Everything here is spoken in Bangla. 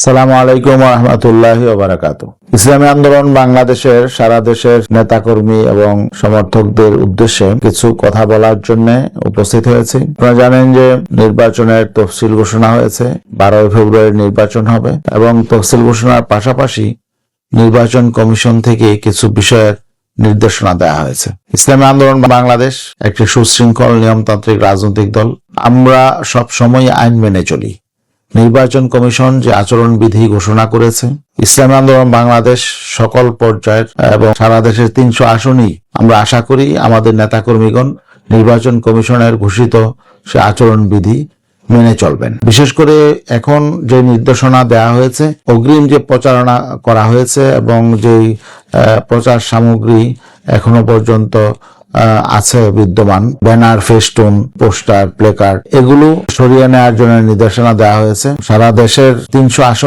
আসসালামু আলাইকুম ওয়া রাহমাতুল্লাহি ওয়া বারাকাতুহু। ইসলামী আন্দোলন বাংলাদেশের সারা দেশের নেতাকর্মী এবং সমর্থকদের উদ্দেশ্যে কিছু কথা বলার জন্য উপস্থিত হয়েছি। আপনারা জানেন যে নির্বাচনের তফসিল ঘোষণা হয়েছে, 12 ফেব্রুয়ারি নির্বাচন হবে এবং তফসিল ঘোষণার পাশাপাশি নির্বাচন কমিশন থেকে কিছু বিষয়ের নির্দেশনা দেওয়া হয়েছে। ইসলামী আন্দোলন বাংলাদেশ একটি সুশৃঙ্খল নিয়মতান্ত্রিক রাজনৈতিক দল। আমরা সব সময় আইন মেনে চলি। নির্বাচন কমিশন যে আচরণবিধি ঘোষণা করেছে, ইসলামী আন্দোলন বাংলাদেশ সকল পর্যায়ের এবং সারা দেশের 300 আসনই আমরা আশা করি আমাদের নেতাকর্মীগণ নির্বাচন কমিশনের ঘোষিত সে আচরণবিধি মেনে চলবেন। বিশেষ করে এখন যে নির্দেশনা দেওয়া হয়েছে, অগ্রিম যে প্রচারণা করা হয়েছে এবং যে প্রচার সামগ্রী এখনো পর্যন্ত আছে বিদ্যমান, ব্যানার, ফেস্টুন, পোস্টার, প্লেকার্ড, এগুলো সরিয়ে নেওয়ার জন্য নির্দেশনা দেওয়া হয়েছে। সারা দেশের 300 আসন